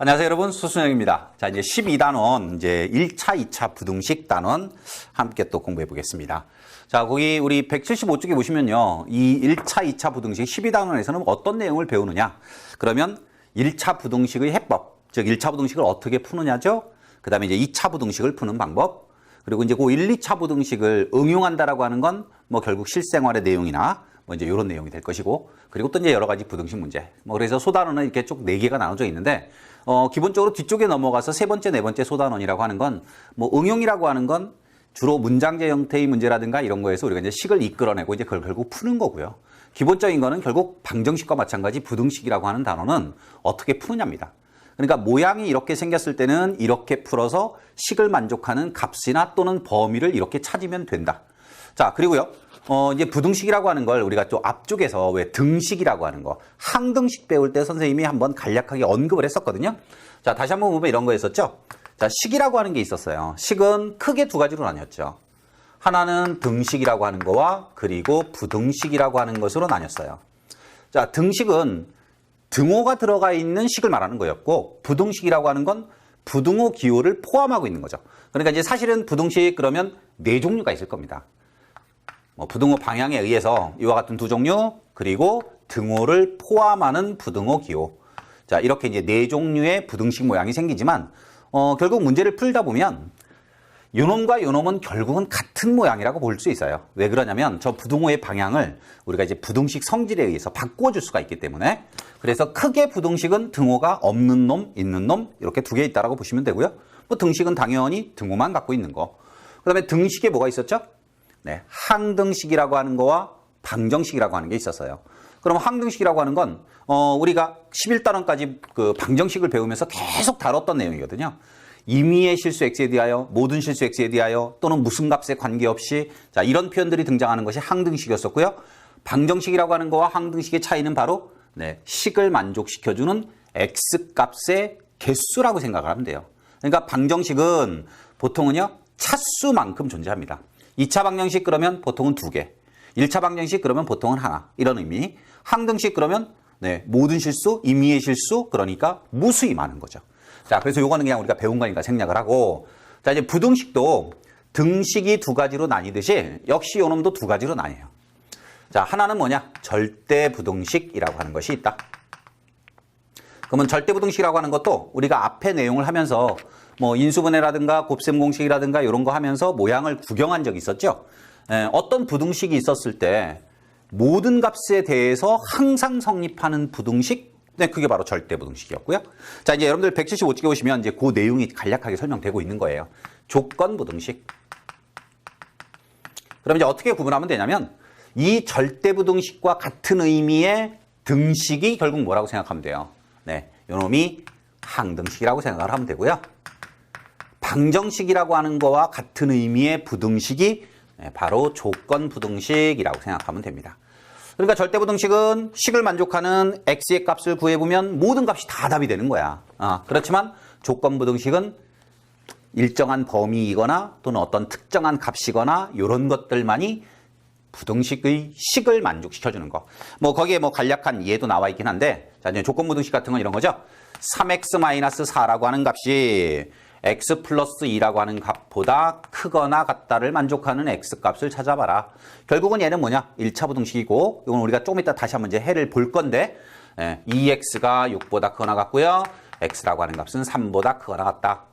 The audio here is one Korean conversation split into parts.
안녕하세요, 여러분. 수순영입니다. 자, 이제 12단원, 이제 1차, 2차 부등식 단원 함께 또 공부해 보겠습니다. 자, 거기 우리 175쪽에 보시면요. 이 1차, 2차 부등식 12단원에서는 어떤 내용을 배우느냐? 그러면 1차 부등식의 해법, 즉 1차 부등식을 어떻게 푸느냐죠? 그 다음에 이제 2차 부등식을 푸는 방법, 그리고 이제 그 1, 2차 부등식을 응용한다라고 하는 건 뭐 결국 실생활의 내용이나 뭐 이제 이런 내용이 될 것이고, 그리고 또 이제 여러 가지 부등식 문제. 뭐 그래서 소단원은 이렇게 쭉 4개가 나눠져 있는데, 기본적으로 뒤쪽에 넘어가서 세 번째, 네 번째 소단원이라고 하는 건 뭐 응용이라고 하는 건 주로 문장제 형태의 문제라든가 이런 거에서 우리가 이제 식을 이끌어내고 이제 그걸 결국 푸는 거고요. 기본적인 거는 결국 방정식과 마찬가지 부등식이라고 하는 단어는 어떻게 푸느냐입니다. 그러니까 모양이 이렇게 생겼을 때는 이렇게 풀어서 식을 만족하는 값이나 또는 범위를 이렇게 찾으면 된다. 자, 그리고요. 이제 부등식이라고 하는 걸 우리가 또 앞쪽에서 왜 등식이라고 하는 거, 항등식 배울 때 선생님이 한번 간략하게 언급을 했었거든요. 자, 다시 한번 보면 이런 거였었죠. 자, 식이라고 하는 게 있었어요. 식은 크게 두 가지로 나뉘었죠. 하나는 등식이라고 하는 거와 그리고 부등식이라고 하는 것으로 나뉘었어요. 자, 등식은 등호가 들어가 있는 식을 말하는 거였고, 부등식이라고 하는 건 부등호 기호를 포함하고 있는 거죠. 그러니까 이제 사실은 부등식 그러면 4종류가 있을 겁니다. 부등호 방향에 의해서 이와 같은 두 종류, 그리고 등호를 포함하는 부등호 기호. 자, 이렇게 이제 4종류의 부등식 모양이 생기지만, 결국 문제를 풀다 보면 요놈과 요놈은 결국은 같은 모양이라고 볼 수 있어요. 왜 그러냐면 저 부등호의 방향을 우리가 이제 부등식 성질에 의해서 바꿔줄 수가 있기 때문에, 그래서 크게 부등식은 등호가 없는 놈, 있는 놈 이렇게 2개 있다라고 보시면 되고요. 뭐 등식은 당연히 등호만 갖고 있는 거. 그다음에 등식에 뭐가 있었죠? 네, 항등식이라고 하는 거와 방정식이라고 하는 게 있었어요. 그럼 항등식이라고 하는 건 우리가 11단원까지 그 방정식을 배우면서 계속 다뤘던 내용이거든요. 임의의 실수 x에 대하여, 모든 실수 x에 대하여, 또는 무슨 값에 관계없이, 자, 이런 표현들이 등장하는 것이 항등식이었었고요. 방정식이라고 하는 거와 항등식의 차이는 바로 식을 만족시켜주는 x값의 개수라고 생각을 하면 돼요. 그러니까 방정식은 보통은요 차수만큼 존재합니다. 2차 방정식 그러면 보통은 2개, 1차 방정식 그러면 보통은 하나, 이런 의미. 항등식 그러면 모든 실수, 임의의 실수, 그러니까 무수히 많은 거죠. 자, 그래서 요거는 그냥 우리가 배운 거니까 생략을 하고, 자, 이제 부등식도 등식이 2가지로 나뉘듯이 역시 요놈도 2가지로 나뉘어요. 자, 하나는 뭐냐? 절대 부등식이라고 하는 것이 있다. 그러면 절대 부등식이라고 하는 것도 우리가 앞에 내용을 하면서 뭐 인수분해라든가 곱셈 공식이라든가 이런 거 하면서 모양을 구경한 적이 있었죠. 어떤 부등식이 있었을 때 모든 값에 대해서 항상 성립하는 부등식, 그게 바로 절대 부등식이었고요. 자, 이제 여러분들 175쪽에 보시면 이제 그 내용이 간략하게 설명되고 있는 거예요. 조건 부등식. 그럼 이제 어떻게 구분하면 되냐면 이 절대 부등식과 같은 의미의 등식이 결국 뭐라고 생각하면 돼요? 요놈이 항등식이라고 생각을 하면 되고요. 방정식이라고 하는 거와 같은 의미의 부등식이 바로 조건 부등식이라고 생각하면 됩니다. 그러니까 절대 부등식은 식을 만족하는 x의 값을 구해보면 모든 값이 다 답이 되는 거야. 그렇지만 조건 부등식은 일정한 범위이거나 또는 어떤 특정한 값이거나 이런 것들만이 부등식의 식을 만족시켜주는 거. 뭐 거기에 뭐 간략한 예도 나와 있긴 한데, 자, 이제 조건 부등식 같은 건 이런 거죠. 3x-4라고 하는 값이 x 플러스 2라고 하는 값보다 크거나 같다를 만족하는 x값을 찾아봐라. 결국은 얘는 뭐냐? 1차 부등식이고, 이건 우리가 조금 이따 다시 한번 이제 해를 볼 건데, 2x가 6보다 크거나 같고요. x라고 하는 값은 3보다 크거나 같다.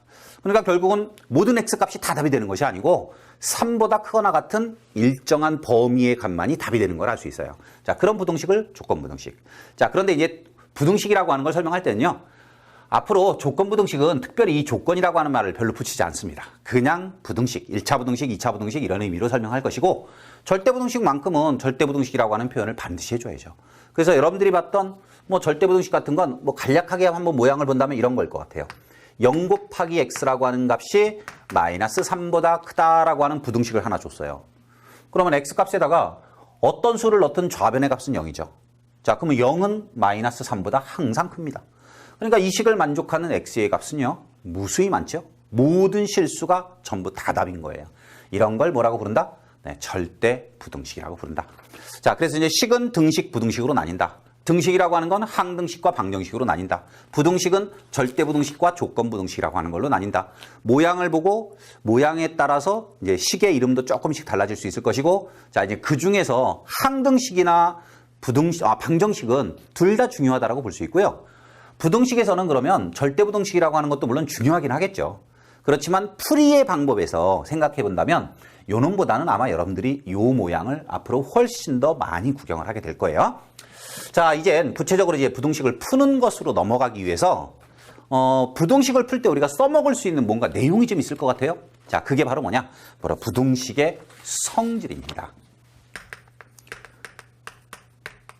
그러니까 결국은 모든 x값이 다 답이 되는 것이 아니고 3보다 크거나 같은 일정한 범위의 값만이 답이 되는 걸 알 수 있어요. 자, 그런 부등식을 조건 부등식. 자, 그런데 이제 부등식이라고 하는 걸 설명할 때는요. 앞으로 조건 부등식은 특별히 이 조건이라고 하는 말을 별로 붙이지 않습니다. 그냥 부등식, 1차 부등식, 2차 부등식 이런 의미로 설명할 것이고, 절대 부등식만큼은 절대 부등식이라고 하는 표현을 반드시 해줘야죠. 그래서 여러분들이 봤던 뭐 절대 부등식 같은 건 뭐 간략하게 한번 모양을 본다면 이런 걸 것 같아요. 0 곱하기 x라고 하는 값이 마이너스 3보다 크다라고 하는 부등식을 하나 줬어요. 그러면 x값에다가 어떤 수를 넣든 좌변의 값은 0이죠. 자, 그러면 0은 마이너스 3보다 항상 큽니다. 그러니까 이 식을 만족하는 x의 값은요, 무수히 많죠. 모든 실수가 전부 다 답인 거예요. 이런 걸 뭐라고 부른다? 절대 부등식이라고 부른다. 자, 그래서 이제 식은 등식, 부등식으로 나뉜다. 등식이라고 하는 건 항등식과 방정식으로 나뉜다. 부등식은 절대부등식과 조건부등식이라고 하는 걸로 나뉜다. 모양을 보고 모양에 따라서 이제 식의 이름도 조금씩 달라질 수 있을 것이고, 자, 이제 그 중에서 항등식이나 방정식은 둘 다 중요하다라고 볼 수 있고요. 부등식에서는 그러면 절대부등식이라고 하는 것도 물론 중요하긴 하겠죠. 그렇지만 풀이의 방법에서 생각해 본다면 요 놈보다는 아마 여러분들이 요 모양을 앞으로 훨씬 더 많이 구경을 하게 될 거예요. 자, 이제 구체적으로 이제 부등식을 푸는 것으로 넘어가기 위해서 부등식을 풀 때 우리가 써먹을 수 있는 뭔가 내용이 좀 있을 것 같아요. 자, 그게 바로 뭐냐? 바로 부등식의 성질입니다.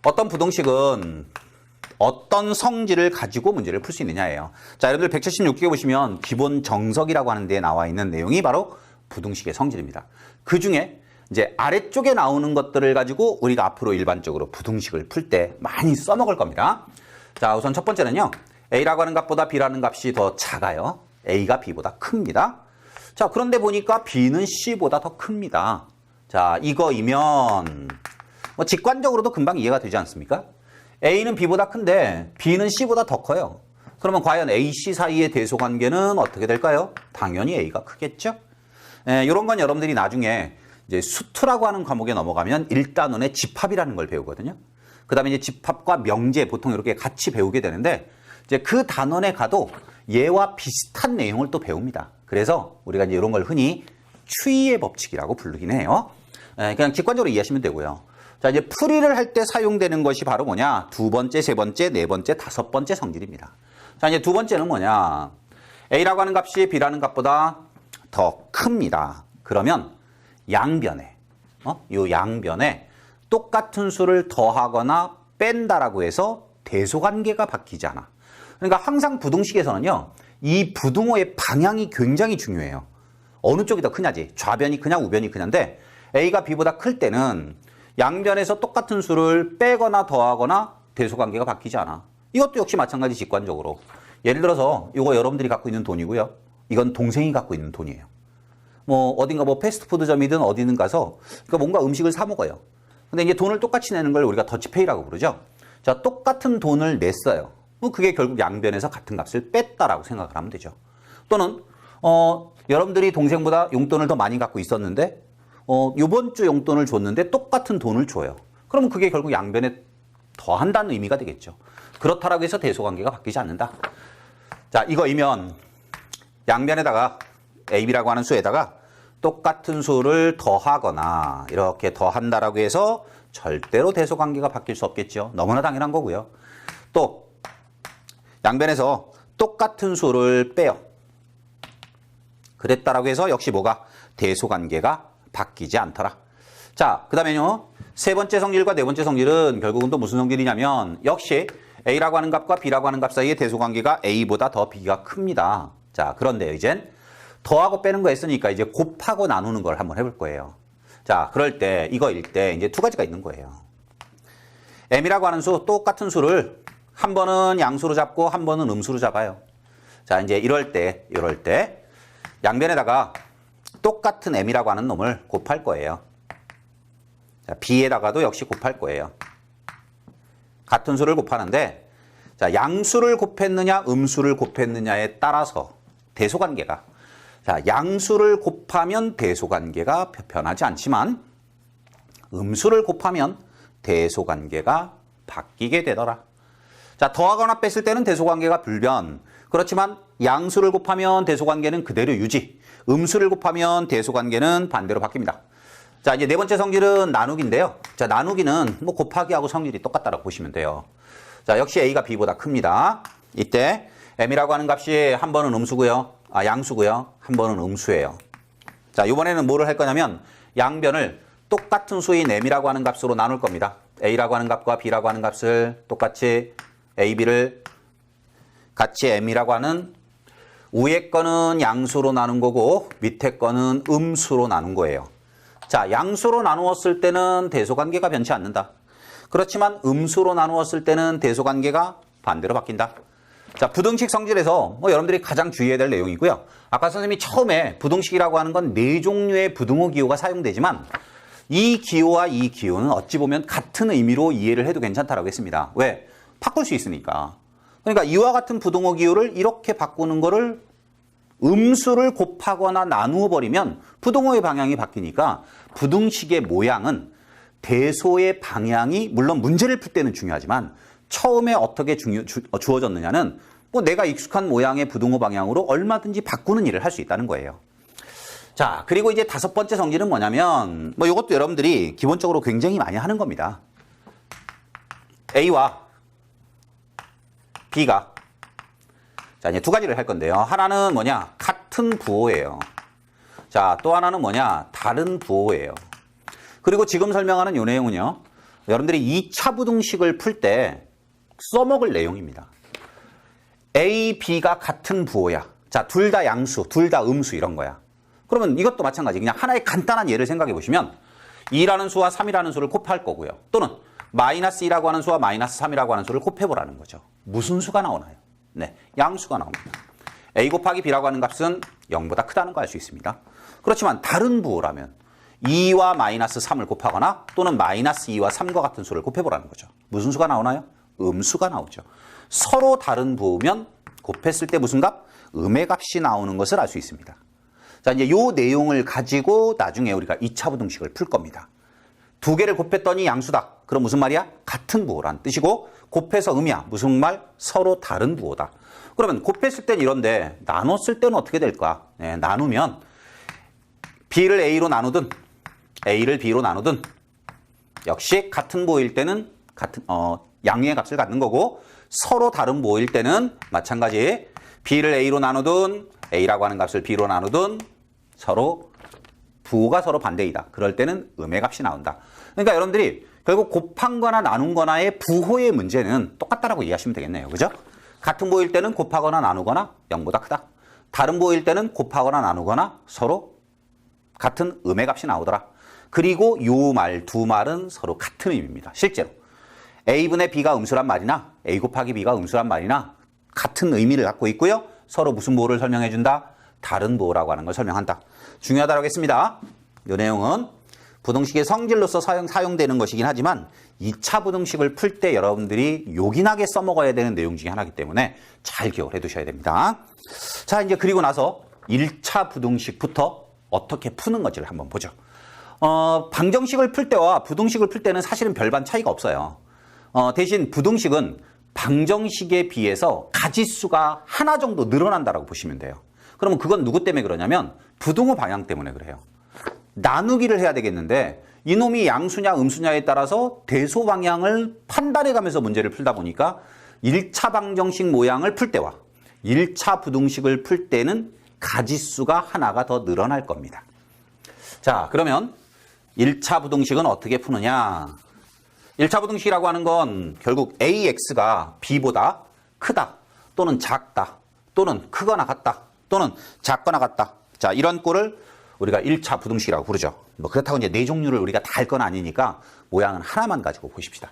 어떤 부등식은 어떤 성질을 가지고 문제를 풀 수 있느냐예요. 자, 여러분들 176쪽에 보시면 기본 정석이라고 하는 데에 나와 있는 내용이 바로 부등식의 성질입니다. 그 중에 이제 아래쪽에 나오는 것들을 가지고 우리가 앞으로 일반적으로 부등식을 풀 때 많이 써먹을 겁니다. 자, 우선 첫 번째는요. A라고 하는 값보다 B라는 값이 더 작아요. A가 B보다 큽니다. 자, 그런데 보니까 B는 C보다 더 큽니다. 자, 이거이면 뭐 직관적으로도 금방 이해가 되지 않습니까? A는 B보다 큰데 B는 C보다 더 커요. 그러면 과연 A, C 사이의 대소관계는 어떻게 될까요? 당연히 A가 크겠죠? 이런 건 여러분들이 나중에 이제 수투라고 하는 과목에 넘어가면 1단원의 집합이라는 걸 배우거든요. 그 다음에 이제 집합과 명제 보통 이렇게 같이 배우게 되는데 이제 그 단원에 가도 얘와 비슷한 내용을 또 배웁니다. 그래서 우리가 이제 이런 걸 흔히 추이의 법칙이라고 부르긴 해요. 그냥 직관적으로 이해하시면 되고요. 자, 이제 풀이를 할 때 사용되는 것이 바로 뭐냐? 두 번째, 세 번째, 네 번째, 다섯 번째 성질입니다. 자, 이제 두 번째는 뭐냐? A라고 하는 값이 B라는 값보다 더 큽니다. 그러면 양변에, 이 양변에 똑같은 수를 더하거나 뺀다라고 해서 대소관계가 바뀌지 않아. 그러니까 항상 부등식에서는요, 이 부등호의 방향이 굉장히 중요해요. 어느 쪽이 더 크냐지. 좌변이 크냐, 우변이 크냐인데 A가 B보다 클 때는 양변에서 똑같은 수를 빼거나 더하거나 대소관계가 바뀌지 않아. 이것도 역시 마찬가지 직관적으로. 예를 들어서 이거 여러분들이 갖고 있는 돈이고요. 이건 동생이 갖고 있는 돈이에요. 뭐 어딘가 뭐 패스트푸드점이든 어디든 가서 그러니까 뭔가 음식을 사 먹어요. 근데 이제 돈을 똑같이 내는 걸 우리가 더치페이라고 부르죠. 자, 똑같은 돈을 냈어요. 그게 결국 양변에서 같은 값을 뺐다라고 생각을 하면 되죠. 또는 여러분들이 동생보다 용돈을 더 많이 갖고 있었는데 이번 주 용돈을 줬는데 똑같은 돈을 줘요. 그러면 그게 결국 양변에 더한다는 의미가 되겠죠. 그렇다라고 해서 대소관계가 바뀌지 않는다. 자, 이거이면 양변에다가 AB라고 하는 수에다가 똑같은 수를 더하거나 이렇게 더한다라고 해서 절대로 대소관계가 바뀔 수 없겠죠. 너무나 당연한 거고요. 또 양변에서 똑같은 수를 빼요. 그랬다라고 해서 역시 뭐가 대소관계가 바뀌지 않더라. 자, 그 다음에요. 세 번째 성질과 네 번째 성질은 결국은 또 무슨 성질이냐면 역시 A라고 하는 값과 B라고 하는 값 사이의 대소관계가 A보다 더 B가 큽니다. 자, 그런데요. 이젠 더하고 빼는 거 했으니까 이제 곱하고 나누는 걸 한번 해볼 거예요. 자, 그럴 때 이거일 때 이제 두 가지가 있는 거예요. M이라고 하는 수, 똑같은 수를 한 번은 양수로 잡고 한 번은 음수로 잡아요. 자, 이제 이럴 때 양변에다가 똑같은 M이라고 하는 놈을 곱할 거예요. 자, B에다가도 역시 곱할 거예요. 같은 수를 곱하는데 자, 양수를 곱했느냐 음수를 곱했느냐에 따라서 대소관계가 자, 양수를 곱하면 대소관계가 변하지 않지만 음수를 곱하면 대소관계가 바뀌게 되더라. 자, 더하거나 뺐을 때는 대소관계가 불변. 그렇지만 양수를 곱하면 대소관계는 그대로 유지. 음수를 곱하면 대소관계는 반대로 바뀝니다. 자, 이제 네 번째 성질은 나누기인데요. 자, 나누기는 뭐 곱하기하고 성질이 똑같다라고 보시면 돼요. 자, 역시 A가 B보다 큽니다. 이때 M이라고 하는 값이 한 번은 양수고요. 한 번은 음수예요. 자, 이번에는 뭐를 할 거냐면 양변을 똑같은 수인 M이라고 하는 값으로 나눌 겁니다. A라고 하는 값과 B라고 하는 값을 똑같이 AB를 같이 M이라고 하는 위에 거는 양수로 나눈 거고 밑에 거는 음수로 나눈 거예요. 자, 양수로 나누었을 때는 대소관계가 변치 않는다. 그렇지만 음수로 나누었을 때는 대소관계가 반대로 바뀐다. 자, 부등식 성질에서 여러분들이 가장 주의해야 될 내용이고요. 아까 선생님이 처음에 부등식이라고 하는 건 네 종류의 부등호 기호가 사용되지만 이 기호와 이 기호는 어찌 보면 같은 의미로 이해를 해도 괜찮다라고 했습니다. 왜? 바꿀 수 있으니까. 그러니까 이와 같은 부등호 기호를 이렇게 바꾸는 거를 음수를 곱하거나 나누어 버리면 부등호의 방향이 바뀌니까 부등식의 모양은 대소의 방향이 물론 문제를 풀 때는 중요하지만 처음에 어떻게 주어졌느냐는 뭐 내가 익숙한 모양의 부등호 방향으로 얼마든지 바꾸는 일을 할 수 있다는 거예요. 자, 그리고 이제 다섯 번째 성질은 뭐냐면 뭐 이것도 여러분들이 기본적으로 굉장히 많이 하는 겁니다. A와 B가 자, 이제 두 가지를 할 건데요. 하나는 뭐냐? 같은 부호예요. 자, 또 하나는 뭐냐? 다른 부호예요. 그리고 지금 설명하는 이 내용은요. 여러분들이 2차 부등식을 풀 때 써먹을 내용입니다. A, B가 같은 부호야. 자, 둘 다 양수, 둘 다 음수 이런 거야. 그러면 이것도 마찬가지. 그냥 하나의 간단한 예를 생각해 보시면 2라는 수와 3이라는 수를 곱할 거고요. 또는 마이너스 2라고 하는 수와 마이너스 3이라고 하는 수를 곱해보라는 거죠. 무슨 수가 나오나요? 네, 양수가 나옵니다. A 곱하기 B라고 하는 값은 0보다 크다는 거 알 수 있습니다. 그렇지만 다른 부호라면 2와 마이너스 3을 곱하거나 또는 마이너스 2와 3과 같은 수를 곱해보라는 거죠. 무슨 수가 나오나요? 음수가 나오죠. 서로 다른 부호면 곱했을 때 무슨 값? 음의 값이 나오는 것을 알 수 있습니다. 자, 이제 요 내용을 가지고 나중에 우리가 2차 부등식을 풀 겁니다. 두 개를 곱했더니 양수다. 그럼 무슨 말이야? 같은 부호란 뜻이고 곱해서 음이야. 무슨 말? 서로 다른 부호다. 그러면 곱했을 땐 이런데 나눴을 때는 어떻게 될까? 네, 나누면 B를 A로 나누든 A를 B로 나누든 역시 같은 부호일 때는 같은 양의 값을 갖는 거고 서로 다른 부호일 때는 마찬가지 B를 A로 나누든 A라고 하는 값을 B로 나누든 서로 부호가 서로 반대이다. 그럴 때는 음의 값이 나온다. 그러니까 여러분들이 결국 곱한 거나 나눈 거나의 부호의 문제는 똑같다라고 이해하시면 되겠네요. 그죠? 같은 부호일 때는 곱하거나 나누거나 0보다 크다. 다른 부호일 때는 곱하거나 나누거나 서로 같은 음의 값이 나오더라. 그리고 요 말, 두 말은 서로 같은 의미입니다. 실제로 A분의 B가 음수란 말이나 A 곱하기 B가 음수란 말이나 같은 의미를 갖고 있고요. 서로 무슨 부호를 설명해 준다? 다른 부호라고 하는 걸 설명한다. 중요하다고 했습니다. 이 내용은 부등식의 성질로서 사용되는 것이긴 하지만 2차 부등식을 풀 때 여러분들이 요긴하게 써먹어야 되는 내용 중에 하나이기 때문에 잘 기억을 해두셔야 됩니다. 자, 이제 그리고 나서 1차 부등식부터 어떻게 푸는 건지를 한번 보죠. 방정식을 풀 때와 부등식을 풀 때는 사실은 별반 차이가 없어요. 대신 부등식은 방정식에 비해서 가지수가 하나 정도 늘어난다고 보시면 돼요. 그러면 그건 누구 때문에 그러냐면 부등호 방향 때문에 그래요. 나누기를 해야 되겠는데 이놈이 양수냐 음수냐에 따라서 대소 방향을 판단해 가면서 문제를 풀다 보니까 1차 방정식 모양을 풀 때와 1차 부등식을 풀 때는 가지수가 하나가 더 늘어날 겁니다. 자, 그러면 1차 부등식은 어떻게 푸느냐? 1차 부등식이라고 하는 건 결국 AX가 B보다 크다 또는 작다 또는 크거나 같다 또는 작거나 같다. 자, 이런 꼴을 우리가 1차 부등식이라고 부르죠. 뭐 그렇다고 이제 네 종류를 우리가 다 할 건 아니니까 모양은 하나만 가지고 보십시다.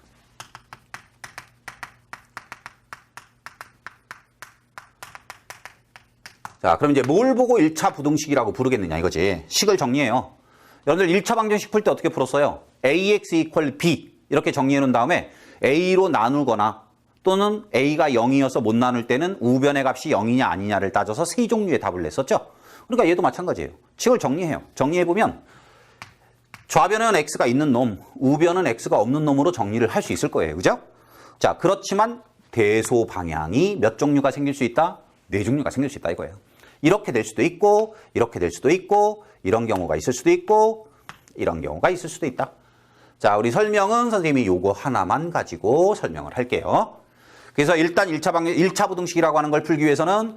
자, 그럼 이제 뭘 보고 1차 부등식이라고 부르겠느냐 이거지. 식을 정리해요. 여러분들 1차 방정식 풀 때 어떻게 풀었어요? AX equal B 이렇게 정리해 놓은 다음에 A로 나누거나 또는 A가 0이어서 못 나눌 때는 우변의 값이 0이냐 아니냐를 따져서 세 종류의 답을 냈었죠. 그러니까 얘도 마찬가지예요. 식을 정리해요. 정리해보면 좌변은 X가 있는 놈, 우변은 X가 없는 놈으로 정리를 할 수 있을 거예요. 그죠? 자, 그렇지만 대소 방향이 몇 종류가 생길 수 있다? 네 종류가 생길 수 있다 이거예요. 이렇게 될 수도 있고 이렇게 될 수도 있고 이런 경우가 있을 수도 있고 이런 경우가 있을 수도 있다. 자, 우리 설명은 선생님이 요거 하나만 가지고 설명을 할게요. 그래서 일단 1차 부등식이라고 하는 걸 풀기 위해서는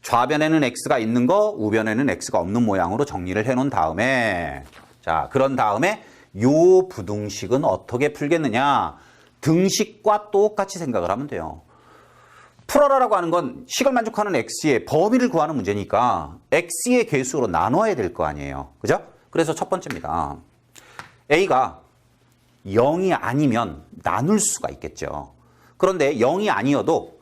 좌변에는 X가 있는 거, 우변에는 X가 없는 모양으로 정리를 해놓은 다음에 자, 그런 다음에 요 부등식은 어떻게 풀겠느냐? 등식과 똑같이 생각을 하면 돼요. 풀어라라고 하는 건 식을 만족하는 X의 범위를 구하는 문제니까 X의 개수로 나눠야 될 거 아니에요. 그죠? 그래서 첫 번째입니다. A가 0이 아니면 나눌 수가 있겠죠. 그런데 0이 아니어도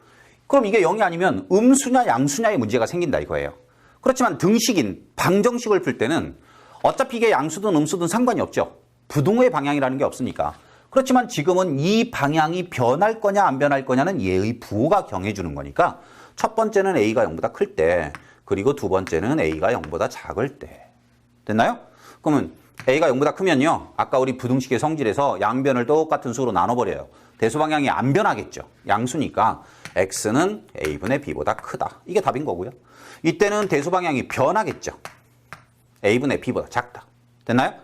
그럼 이게 0이 아니면 음수냐 양수냐의 문제가 생긴다 이거예요. 그렇지만 등식인 방정식을 풀 때는 어차피 이게 양수든 음수든 상관이 없죠. 부등호의 방향이라는 게 없으니까. 그렇지만 지금은 이 방향이 변할 거냐 안 변할 거냐는 얘의 부호가 정해주는 거니까 첫 번째는 A가 0보다 클 때, 그리고 두 번째는 A가 0보다 작을 때. 됐나요? 그러면 A가 0보다 크면요, 아까 우리 부등식의 성질에서 양변을 똑같은 수로 나눠버려요. 대수 방향이 안 변하겠죠. 양수니까 X는 A분의 B보다 크다. 이게 답인 거고요. 이때는 대수 방향이 변하겠죠. A분의 B보다 작다. 됐나요?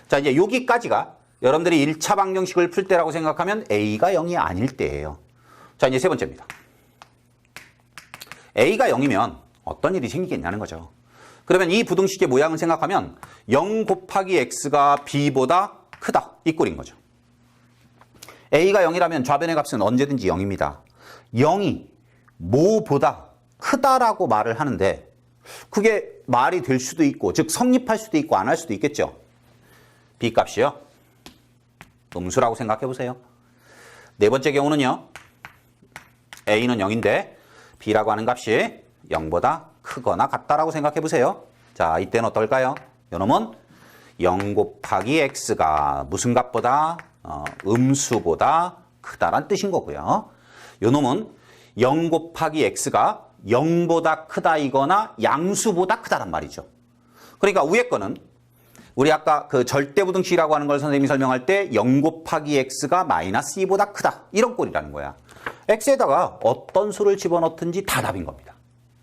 자, 이제 여기까지가 여러분들이 1차 방정식을 풀 때라고 생각하면 A가 0이 아닐 때예요. 자, 이제 세 번째입니다. A가 0이면 어떤 일이 생기겠냐는 거죠. 그러면 이 부등식의 모양을 생각하면 0 곱하기 X가 B보다 크다. 이 꼴인 거죠. A가 0이라면 좌변의 값은 언제든지 0입니다. 0이 뭐보다 크다라고 말을 하는데 그게 말이 될 수도 있고, 즉 성립할 수도 있고 안 할 수도 있겠죠. B 값이요, 음수라고 생각해 보세요. 네 번째 경우는요, A는 0인데 B라고 하는 값이 0보다 크거나 같다라고 생각해 보세요. 자, 이때는 어떨까요? 요놈은 0 곱하기 X가 무슨 값보다? 음수보다 크다란 뜻인 거고요. 요놈은 0 곱하기 X가 0보다 크다이거나 양수보다 크다란 말이죠. 그러니까 위에 거는 우리 아까 그 절대부등식이라고 하는 걸 선생님이 설명할 때 0 곱하기 X가 마이너스 2보다 크다. 이런 꼴이라는 거야. X에다가 어떤 수를 집어넣든지 다 답인 겁니다.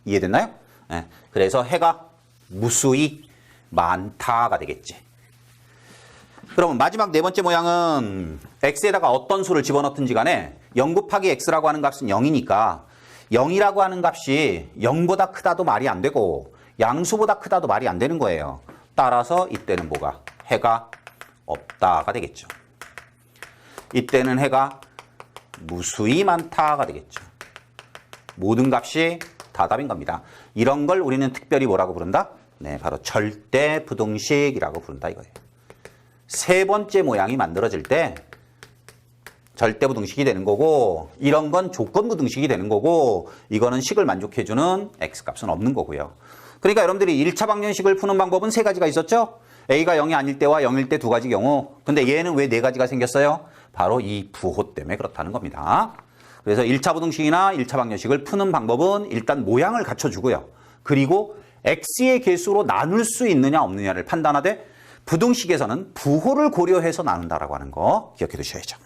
이해됐나요? 네. 그래서 해가 무수히 많다가 되겠지. 그러면 마지막 네 번째 모양은 X에다가 어떤 수를 집어넣든지 간에 0 곱하기 X라고 하는 값은 0이니까 0이라고 하는 값이 0보다 크다도 말이 안 되고 양수보다 크다도 말이 안 되는 거예요. 따라서 이때는 뭐가? 해가 없다가 되겠죠. 이때는 해가 무수히 많다가 되겠죠. 모든 값이 다 답인 겁니다. 이런 걸 우리는 특별히 뭐라고 부른다? 네, 바로 절대부등식이라고 부른다 이거예요. 세 번째 모양이 만들어질 때 절대부등식이 되는 거고, 이런 건 조건부등식이 되는 거고, 이거는 식을 만족해주는 X값은 없는 거고요. 그러니까 여러분들이 1차 방정식을 푸는 방법은 세 가지가 있었죠? A가 0이 아닐 때와 0일 때 두 가지 경우. 근데 얘는 왜 네 가지가 생겼어요? 바로 이 부호 때문에 그렇다는 겁니다. 그래서 1차 부등식이나 1차 방정식을 푸는 방법은 일단 모양을 갖춰주고요. 그리고 X의 개수로 나눌 수 있느냐 없느냐를 판단하되, 부등식에서는 부호를 고려해서 나눈다라고 하는 거 기억해 두셔야죠.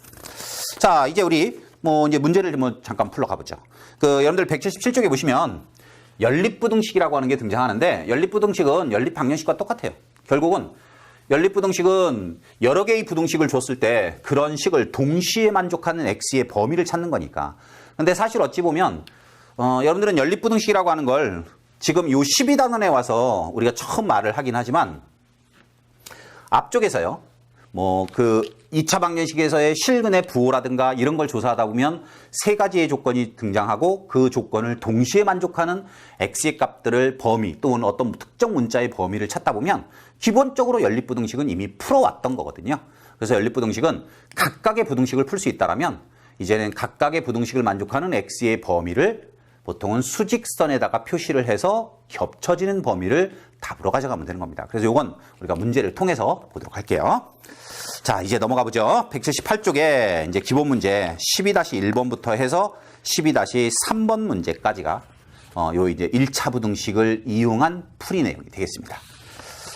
자, 이제 우리 이제 문제를 잠깐 풀러 가보죠. 여러분들 177쪽에 보시면 연립부등식이라고 하는 게 등장하는데, 연립부등식은 연립방정식과 똑같아요. 결국은 연립부등식은 여러 개의 부등식을 줬을 때 그런 식을 동시에 만족하는 X의 범위를 찾는 거니까. 근데 사실 어찌 보면 여러분들은 연립부등식이라고 하는 걸 지금 요 12단원에 와서 우리가 처음 말을 하긴 하지만, 앞쪽에서요, 2차 방정식에서의 실근의 부호라든가 이런 걸 조사하다 보면 세 가지의 조건이 등장하고 그 조건을 동시에 만족하는 X의 값들을 범위 또는 어떤 특정 문자의 범위를 찾다 보면 기본적으로 연립부등식은 이미 풀어왔던 거거든요. 그래서 연립부등식은 각각의 부등식을 풀 수 있다라면 이제는 각각의 부등식을 만족하는 X의 범위를 보통은 수직선에다가 표시를 해서 겹쳐지는 범위를 답으로 가져가면 되는 겁니다. 그래서 이건 우리가 문제를 통해서 보도록 할게요. 자, 이제 넘어가 보죠. 178쪽에 이제 기본 문제 12-1번부터 해서 12-3번 문제까지가 요 이제 1차 부등식을 이용한 풀이 내용이 되겠습니다.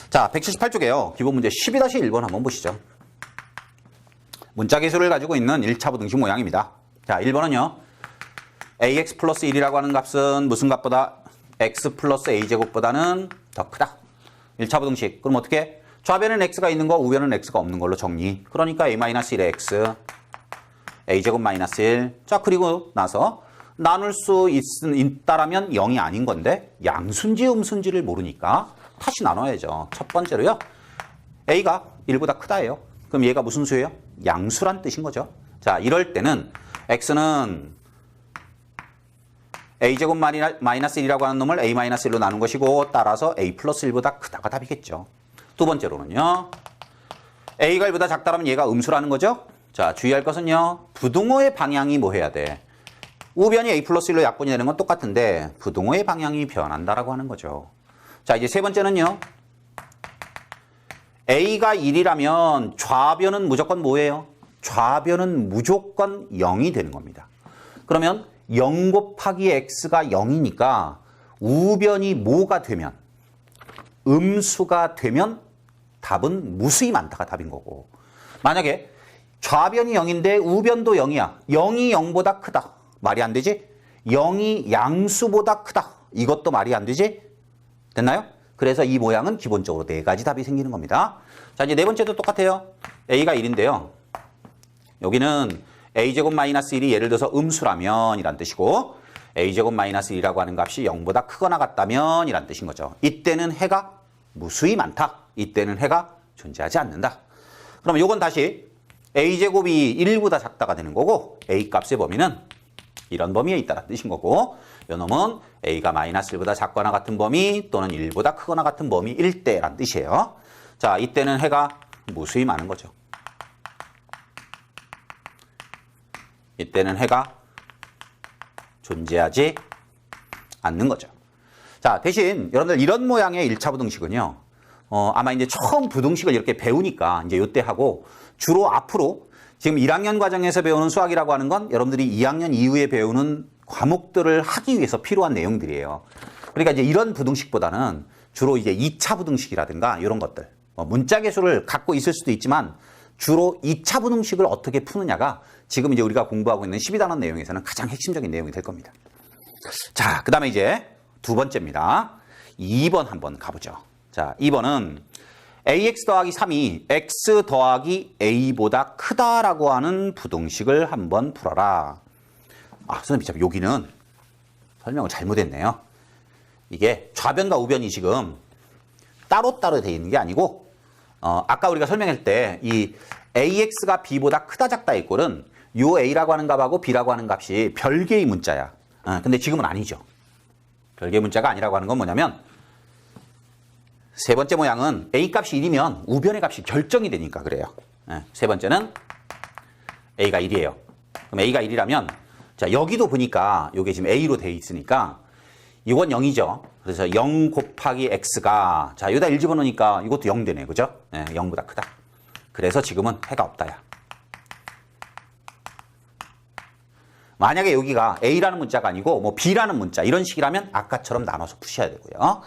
자, 178쪽에요. 기본 문제 12-1번 한번 보시죠. 문자 계수를 가지고 있는 1차 부등식 모양입니다. 자, 1번은요. ax 플러스 1이라고 하는 값은 무슨 값보다? x 플러스 a제곱보다는 더 크다. 1차 부등식. 그럼 어떻게? 좌변엔 x가 있는 거, 우변은 x가 없는 걸로 정리. 그러니까 a-1의 x, a제곱 마이너스 1. 자, 그리고 나서 나눌 수 있다라면 0이 아닌 건데 양수인지 음수인지를 모르니까 다시 나눠야죠. 첫 번째로요. a가 1보다 크다예요. 그럼 얘가 무슨 수예요? 양수란 뜻인 거죠. 자, 이럴 때는 x는 a제곱 마이너스 1이라고 하는 놈을 a-1로 나눈 것이고, 따라서 a 플러스 1보다 크다가 답이겠죠. 두 번째로는요. a가 1보다 작다라면 얘가 음수라는 거죠. 자, 주의할 것은요. 부등호의 방향이 뭐 해야 돼? 우변이 a 플러스 1로 약분이 되는 건 똑같은데 부등호의 방향이 변한다라고 하는 거죠. 자, 이제 세 번째는요. A가 1이라면 좌변은 무조건 뭐예요? 좌변은 무조건 0이 되는 겁니다. 그러면 0 곱하기 x가 0이니까 우변이 뭐가 되면, 음수가 되면 답은 무수히 많다가 답인 거고, 만약에 좌변이 0인데 우변도 0이야. 0이 0보다 크다. 말이 안 되지? 0이 양수보다 크다. 이것도 말이 안 되지? 됐나요? 그래서 이 모양은 기본적으로 4가지 답이 생기는 겁니다. 자, 이제 네 번째도 똑같아요. A가 1인데요. 여기는 A제곱 마이너스 1이 예를 들어서 음수라면 이란 뜻이고, A제곱 마이너스 1이라고 하는 값이 0보다 크거나 같다면 이란 뜻인 거죠. 이때는 해가 무수히 많다. 이때는 해가 존재하지 않는다. 그러면 요건 다시 A제곱이 1보다 작다가 되는 거고, A 값의 범위는 이런 범위에 있다는 뜻인 거고, 요 놈은 A가 마이너스 1보다 작거나 같은 범위 또는 1보다 크거나 같은 범위일 때란 뜻이에요. 자, 이때는 해가 무수히 많은 거죠. 이때는 해가 존재하지 않는 거죠. 자, 대신 여러분들 이런 모양의 1차 부등식은요, 아마 이제 처음 부등식을 이렇게 배우니까 이제 요때 하고, 주로 앞으로 지금 1학년 과정에서 배우는 수학이라고 하는 건 여러분들이 2학년 이후에 배우는 과목들을 하기 위해서 필요한 내용들이에요. 그러니까 이제 이런 부등식보다는 주로 이제 2차 부등식이라든가 이런 것들, 문자 계수를 갖고 있을 수도 있지만 주로 2차 부등식을 어떻게 푸느냐가 지금 이제 우리가 공부하고 있는 12단원 내용에서는 가장 핵심적인 내용이 될 겁니다. 자, 그 다음에 이제 두 번째입니다. 2번 한번 가보죠. 자, 2번은 ax 더하기 3이 x 더하기 a보다 크다라고 하는 부등식을 한번 풀어라. 아, 선생님, 참 여기는 설명을 잘못했네요. 이게 좌변과 우변이 지금 따로따로 되어 있는 게 아니고, 아까 우리가 설명할 때 이 ax가 b보다 크다 작다 의 꼴은 요 a라고 하는 값하고 b라고 하는 값이 별개의 문자야. 근데 지금은 아니죠. 별개의 문자가 아니라고 하는 건 뭐냐면, 세 번째 모양은 a 값이 1이면 우변의 값이 결정이 되니까 그래요. 세 번째는 a가 1이에요. 그럼 a가 1이라면, 자, 여기도 보니까 이게 지금 a로 되어 있으니까 이건 0이죠. 그래서 0 곱하기 x가, 자, 여기다 1 집어넣으니까 이것도 0 되네. 그죠? 0보다 크다. 그래서 지금은 해가 없다야. 만약에 여기가 a라는 문자가 아니고 뭐 b라는 문자 이런 식이라면 아까처럼 나눠서 푸셔야 되고요.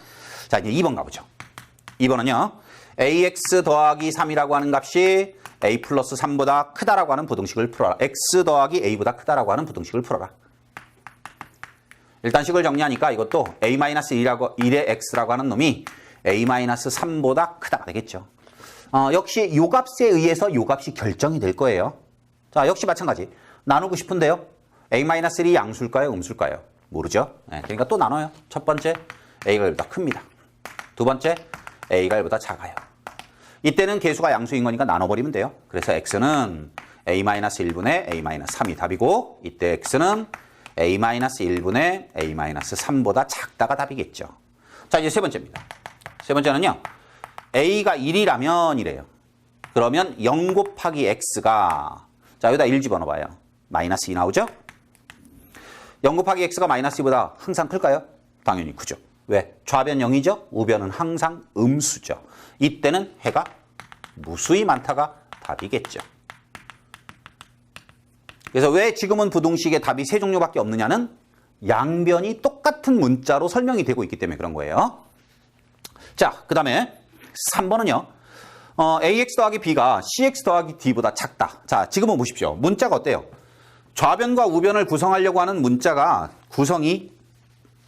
자, 이제 2번 가보죠. 2번은요. ax 더하기 3이라고 하는 값이 a 플러스 3보다 크다라고 하는 부등식을 풀어라. x 더하기 a보다 크다라고 하는 부등식을 풀어라. 일단 식을 정리하니까 이것도 a-1의 x라고 하는 놈이 a-3보다 크다가 되겠죠. 역시 요 값에 의해서 요 값이 결정이 될 거예요. 자, 역시 마찬가지. 나누고 싶은데요. a-1이 양수일까요? 음수일까요? 모르죠. 그러니까 또 나눠요. 첫 번째, a가 1보다 큽니다. 두 번째, a가 1보다 작아요. 이때는 계수가 양수인 거니까 나눠버리면 돼요. 그래서 x는 a-1분의 a-3이 답이고, 이때 x는 a-1분의 a-3보다 작다가 답이겠죠. 자, 이제 세 번째입니다. 세 번째는요. a가 1이라면 이래요. 그러면 0 곱하기 x가, 자, 여기다 1 집어넣어봐요. 마이너스 2 나오죠? 0 곱하기 x가 마이너스 2보다 항상 클까요? 당연히 크죠. 왜? 좌변 0이죠? 우변은 항상 음수죠. 이때는 해가 무수히 많다가 답이겠죠. 그래서 왜 지금은 부등식의 답이 세 종류밖에 없느냐는 양변이 똑같은 문자로 설명이 되고 있기 때문에 그런 거예요. 자, 그 다음에 3번은요. ax 더하기 b가 cx 더하기 d보다 작다. 자, 지금은 보십시오. 문자가 어때요? 좌변과 우변을 구성하려고 하는 문자가 구성이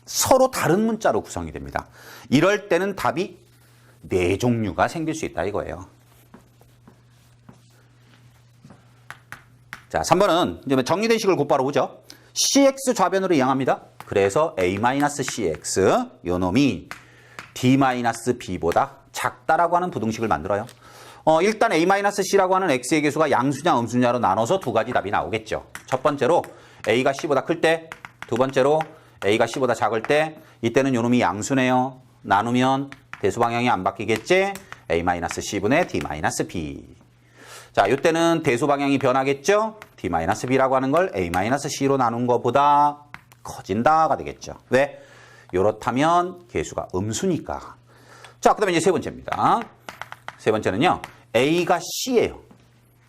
서로 다른 문자로 구성이 됩니다. 이럴 때는 답이 4종류가 생길 수 있다 이거예요. 자, 3번은 이제 정리된 식을 곧바로 보죠. cx 좌변으로 이항합니다. 그래서 a-cx 요 놈이 d-b보다 작다라고 하는 부등식을 만들어요. 일단 a-c라고 하는 x의 계수가 양수냐 음수냐로 나눠서 두 가지 답이 나오겠죠. 첫 번째로 a가 c보다 클 때, 두 번째로 a가 c보다 작을 때, 이때는 요 놈이 양수네요. 나누면 대수 방향이 안 바뀌겠지? a-c분의 d-b. 자, 이때는 대수 방향이 변하겠죠? d-b라고 하는 걸 a-c로 나눈 것보다 커진다가 되겠죠. 왜? 요렇다면 계수가 음수니까. 자, 그 다음에 이제 세 번째입니다. 세 번째는요. A가 C예요.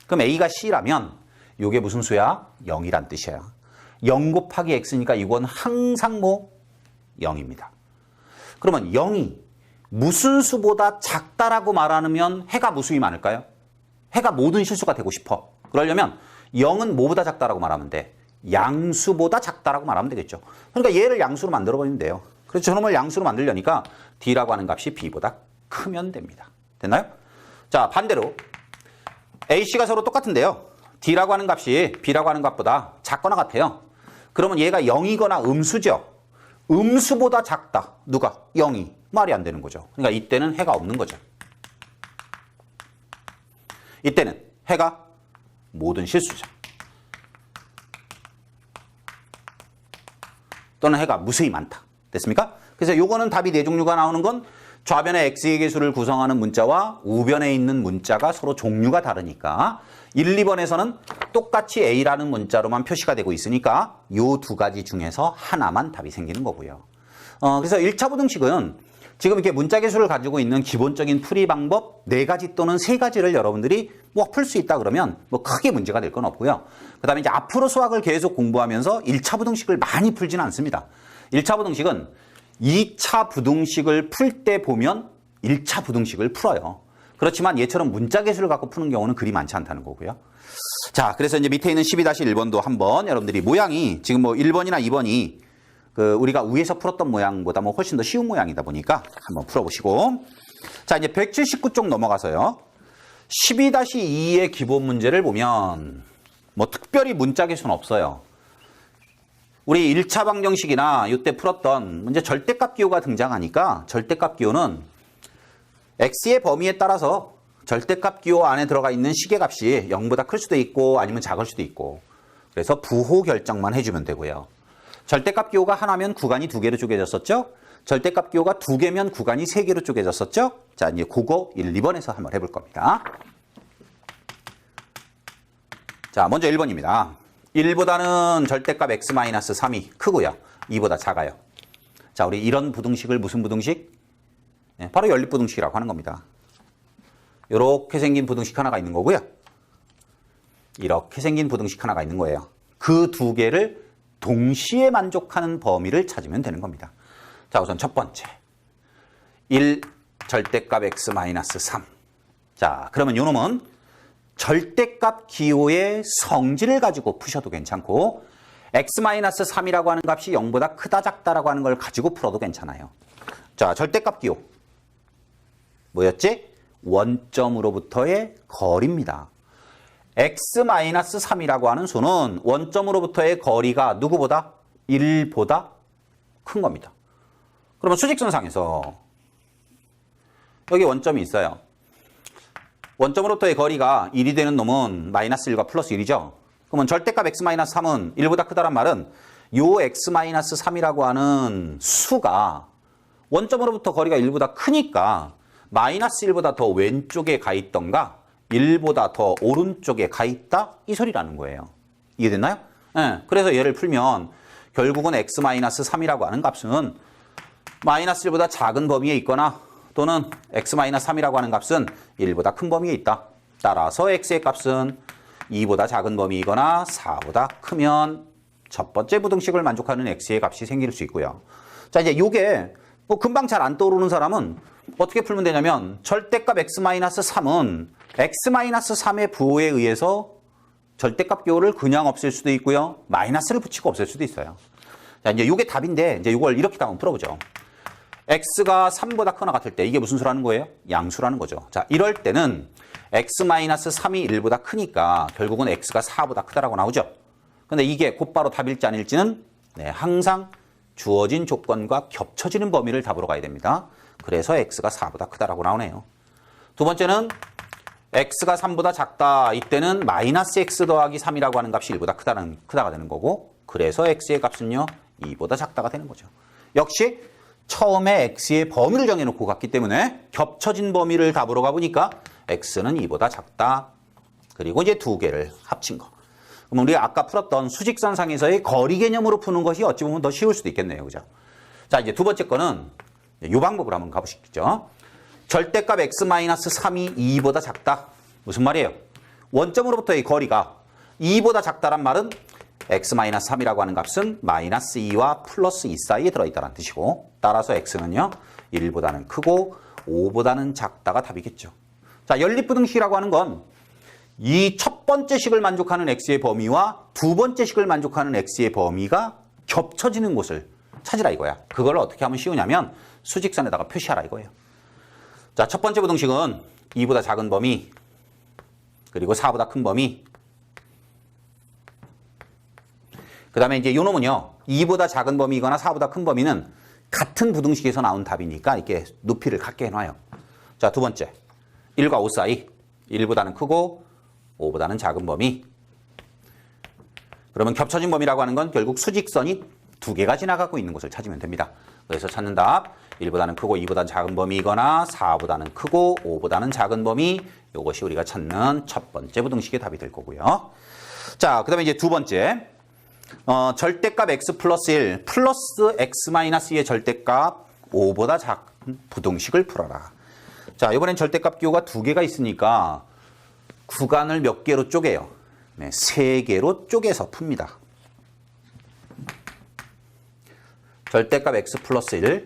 그럼 A가 C라면 이게 무슨 수야? 0이란 뜻이야. 0 곱하기 X니까 이건 항상 뭐 0입니다. 그러면 0이 무슨 수보다 작다라고 말하면 해가 무수히 많을까요? 해가 모든 실수가 되고 싶어. 그러려면 0은 뭐보다 작다라고 말하면 돼? 양수보다 작다라고 말하면 되겠죠. 그러니까 얘를 양수로 만들어버리면 돼요. 그래서 저놈을 양수로 만들려니까 D라고 하는 값이 B보다 크면 됩니다. 됐나요? 자, 반대로 AC가 서로 똑같은데요. D라고 하는 값이 B라고 하는 값보다 작거나 같아요. 그러면 얘가 0이거나 음수죠. 음수보다 작다. 누가? 0이. 말이 안 되는 거죠. 그러니까 이때는 해가 없는 거죠. 이때는 해가 모든 실수죠. 또는 해가 무수히 많다. 됐습니까? 그래서 요거는 답이 네 종류가 나오는 건 좌변의 x의 개수를 구성하는 문자와 우변에 있는 문자가 서로 종류가 다르니까 1, 2번에서는 똑같이 a라는 문자로만 표시가 되고 있으니까 요 두 가지 중에서 하나만 답이 생기는 거고요. 그래서 1차 부등식은 지금 이렇게 문자 개수를 가지고 있는 기본적인 풀이 방법 4가지 또는 3가지를 여러분들이 뭐 풀 수 있다 그러면 뭐 크게 문제가 될 건 없고요. 그 다음에 이제 앞으로 수학을 계속 공부하면서 1차 부등식을 많이 풀지는 않습니다. 1차 부등식은 2차 부등식을 풀 때 보면 1차 부등식을 풀어요. 그렇지만 얘처럼 문자 개수를 갖고 푸는 경우는 그리 많지 않다는 거고요. 자, 그래서 이제 밑에 있는 12-1번도 한번 여러분들이 모양이 지금 뭐 1번이나 2번이 우리가 위에서 풀었던 모양보다 뭐 훨씬 더 쉬운 모양이다 보니까 한번 풀어보시고. 자, 이제 179쪽 넘어가서요. 12-2의 기본 문제를 보면 뭐 특별히 문자 개수는 없어요. 우리 1차 방정식이나 이때 풀었던 문제 절대값 기호가 등장하니까 절대값 기호는 x의 범위에 따라서 절대값 기호 안에 들어가 있는 시계값이 0보다 클 수도 있고 아니면 작을 수도 있고 그래서 부호 결정만 해주면 되고요. 절대값 기호가 하나면 구간이 2개로 쪼개졌었죠? 절대값 기호가 2개면 구간이 3개로 쪼개졌었죠? 자, 이제 그거 1, 2번에서 한번 해볼 겁니다. 자, 먼저 1번입니다. 1보다는 절대값 x-3이 크고요. 2보다 작아요. 자, 우리 이런 부등식을 무슨 부등식? 네, 바로 연립부등식이라고 하는 겁니다. 이렇게 생긴 부등식 하나가 있는 거고요. 이렇게 생긴 부등식 하나가 있는 거예요. 그 두 개를 동시에 만족하는 범위를 찾으면 되는 겁니다. 자, 우선 첫 번째. 1 절대값 x-3. 자, 그러면 요 놈은 절대값 기호의 성질을 가지고 푸셔도 괜찮고 x-3이라고 하는 값이 0보다 크다 작다라고 하는 걸 가지고 풀어도 괜찮아요. 자, 절대값 기호. 뭐였지? 원점으로부터의 거리입니다. x-3이라고 하는 수는 원점으로부터의 거리가 누구보다? 1보다 큰 겁니다. 그러면 수직선상에서 여기 원점이 있어요. 원점으로부터의 거리가 1이 되는 놈은 마이너스 1과 플러스 1이죠. 그러면 절대값 x-3은 1보다 크다란 말은 요 x-3이라고 하는 수가 원점으로부터 거리가 1보다 크니까 마이너스 1보다 더 왼쪽에 가 있던가 1보다 더 오른쪽에 가 있다 이 소리라는 거예요. 이해됐나요? 네, 그래서 얘를 풀면 결국은 x-3이라고 하는 값은 마이너스 1보다 작은 범위에 있거나 또는 x-3이라고 하는 값은 1보다 큰 범위에 있다. 따라서 x의 값은 2보다 작은 범위이거나 4보다 크면 첫 번째 부등식을 만족하는 x의 값이 생길 수 있고요. 자, 이제 요게 뭐 금방 잘 안 떠오르는 사람은 어떻게 풀면 되냐면 절대값 x-3은 x-3의 부호에 의해서 절대값 기호를 그냥 없앨 수도 있고요. 마이너스를 붙이고 없앨 수도 있어요. 자, 이제 이게 답인데 이제 이걸 이렇게 한번 풀어보죠. x가 3보다 크거나 같을 때 이게 무슨 수라는 거예요? 양수라는 거죠. 자, 이럴 때는 x-3이 1보다 크니까 결국은 x가 4보다 크다라고 나오죠. 근데 이게 곧바로 답일지 아닐지는 항상 주어진 조건과 겹쳐지는 범위를 답으로 가야 됩니다. 그래서 x가 4보다 크다라고 나오네요. 두 번째는 x가 3보다 작다. 이때는 마이너스 x 더하기 3이라고 하는 값이 1보다 크다가 되는 거고 그래서 x의 값은요 2보다 작다가 되는 거죠. 역시 처음에 x의 범위를 정해놓고 갔기 때문에 겹쳐진 범위를 답으로 가보니까 x는 2보다 작다. 그리고 이제 두 개를 합친 거. 그럼 우리가 아까 풀었던 수직선상에서의 거리 개념으로 푸는 것이 어찌 보면 더 쉬울 수도 있겠네요. 그죠? 자, 이제 두 번째 거는 이 방법으로 한번 가보시죠. 절대값 x-3이 2보다 작다. 무슨 말이에요? 원점으로부터의 거리가 2보다 작다란 말은 x-3이라고 하는 값은 마이너스 2와 플러스 2 사이에 들어있다는 뜻이고, 따라서 x는요 1보다는 크고 5보다는 작다가 답이겠죠. 자, 연립부등식이라고 하는 건 이 첫 번째 식을 만족하는 x의 범위와 두 번째 식을 만족하는 x의 범위가 겹쳐지는 곳을 찾으라 이거야. 그걸 어떻게 하면 쉬우냐면 수직선에다가 표시하라 이거예요. 자, 첫 번째 부등식은 2보다 작은 범위, 그리고 4보다 큰 범위, 그 다음에 이제 요 놈은요 2보다 작은 범위이거나 4보다 큰 범위는 같은 부등식에서 나온 답이니까 이렇게 높이를 같게 해놔요. 자, 두 번째 1과 5 사이, 1보다는 크고 5보다는 작은 범위. 그러면 겹쳐진 범위라고 하는 건 결국 수직선이 두 개가 지나가고 있는 곳을 찾으면 됩니다. 그래서 찾는 답 1보다는 크고 2보다는 작은 범위이거나 4보다는 크고 5보다는 작은 범위, 이것이 우리가 찾는 첫 번째 부등식의 답이 될 거고요. 자, 그 다음에 이제 두 번째 절대값 x 플러스 1 플러스 x 마이너스 2의 절대값 5보다 작은 부등식을 풀어라. 자, 이번엔 절대값 기호가 두 개가 있으니까 구간을 몇 개로 쪼개요? 네, 세 개로 쪼개서 풉니다. 절대값 x 플러스 1,